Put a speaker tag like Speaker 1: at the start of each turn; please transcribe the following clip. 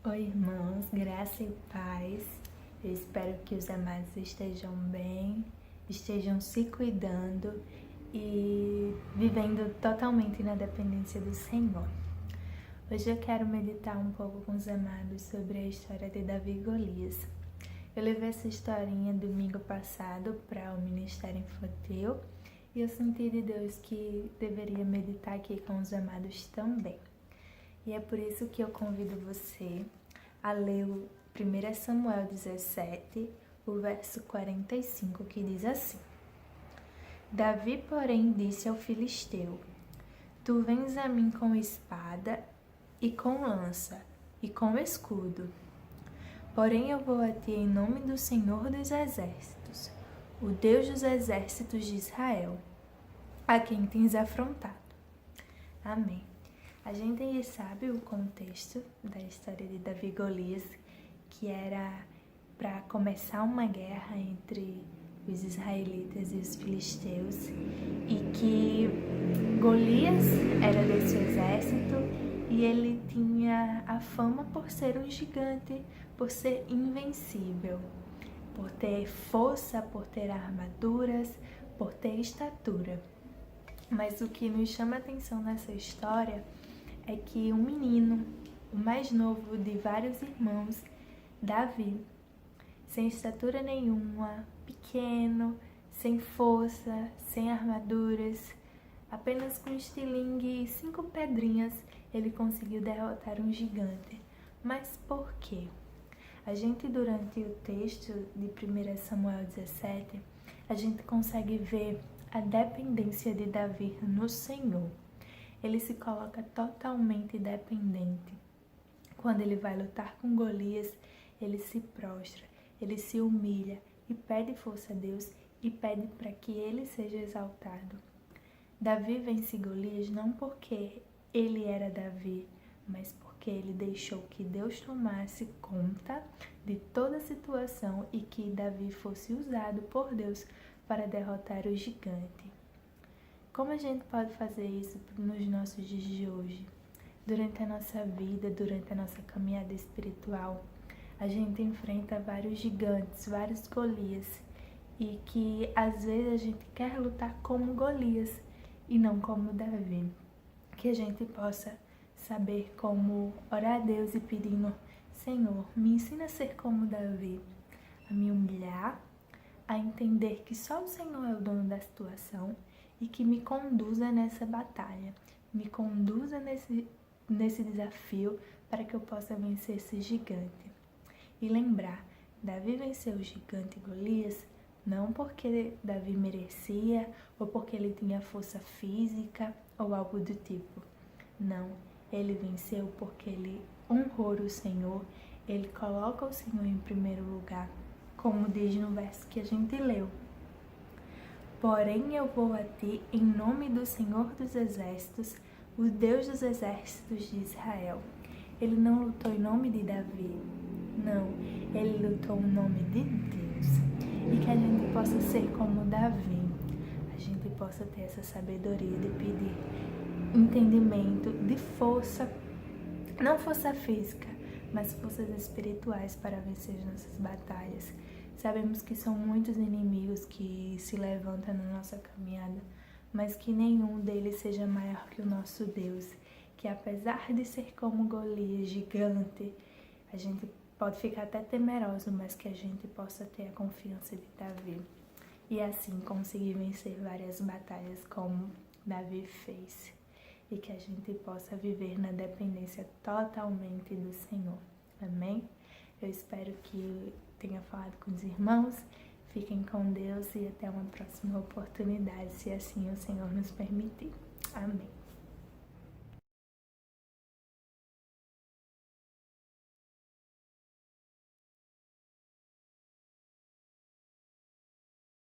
Speaker 1: Oi, irmãos, graça e paz. Eu espero que os amados estejam bem, estejam se cuidando e vivendo totalmente na dependência do Senhor. Hoje eu quero meditar um pouco com os amados sobre a história de Davi e Golias. Eu levei essa historinha domingo passado para o Ministério Infantil e eu senti de Deus que deveria meditar aqui com os amados também. E é por isso que eu convido você a ler o 1 Samuel 17, o verso 45, que diz assim: Davi, porém, disse ao filisteu: Tu vens a mim com espada e com lança e com escudo. Porém eu vou a ti em nome do Senhor dos Exércitos, o Deus dos exércitos de Israel, a quem tens afrontado. Amém. A gente sabe o contexto da história de Davi e Golias, que era para começar uma guerra entre os israelitas e os filisteus, e que Golias era desse exército e ele tinha a fama por ser um gigante, por ser invencível, por ter força, por ter armaduras, por ter estatura. Mas o que nos chama a atenção nessa história é que um menino, o mais novo de vários irmãos, Davi, sem estatura nenhuma, pequeno, sem força, sem armaduras, apenas com estilingue e 5 pedrinhas, ele conseguiu derrotar um gigante. Mas por quê? A gente, durante o texto de 1 Samuel 17, a gente consegue ver a dependência de Davi no Senhor. Ele se coloca totalmente dependente. Quando ele vai lutar com Golias, ele se prostra, ele se humilha e pede força a Deus e pede para que ele seja exaltado. Davi vence Golias não porque ele era Davi, mas porque ele deixou que Deus tomasse conta de toda a situação e que Davi fosse usado por Deus para derrotar o gigante. Como a gente pode fazer isso nos nossos dias de hoje? Durante a nossa vida, durante a nossa caminhada espiritual, a gente enfrenta vários gigantes, vários Golias, e que às vezes a gente quer lutar como Golias e não como Davi. Que a gente possa saber como orar a Deus e pedindo: Senhor, me ensina a ser como Davi, a me humilhar, a entender que só o Senhor é o dono da situação e que me conduza nessa batalha, me conduza nesse desafio para que eu possa vencer esse gigante. E lembrar, Davi venceu o gigante Golias não porque Davi merecia ou porque ele tinha força física ou algo do tipo. Não, ele venceu porque ele honrou o Senhor, ele coloca o Senhor em primeiro lugar, como diz no verso que a gente leu. Porém eu vou a ti em nome do Senhor dos Exércitos, o Deus dos Exércitos de Israel. Ele não lutou em nome de Davi, não, ele lutou em nome de Deus. E que a gente possa ser como Davi, a gente possa ter essa sabedoria de pedir entendimento, de força, não força física, mas forças espirituais para vencer as nossas batalhas. Sabemos que são muitos inimigos que se levantam na nossa caminhada, mas que nenhum deles seja maior que o nosso Deus, que apesar de ser como Golias, gigante, a gente pode ficar até temeroso, mas que a gente possa ter a confiança de Davi e assim conseguir vencer várias batalhas como Davi fez. E que a gente possa viver na dependência totalmente do Senhor. Amém? Eu espero que tenha falado com os irmãos. Fiquem com Deus e até uma próxima oportunidade, se assim o Senhor nos permitir. Amém.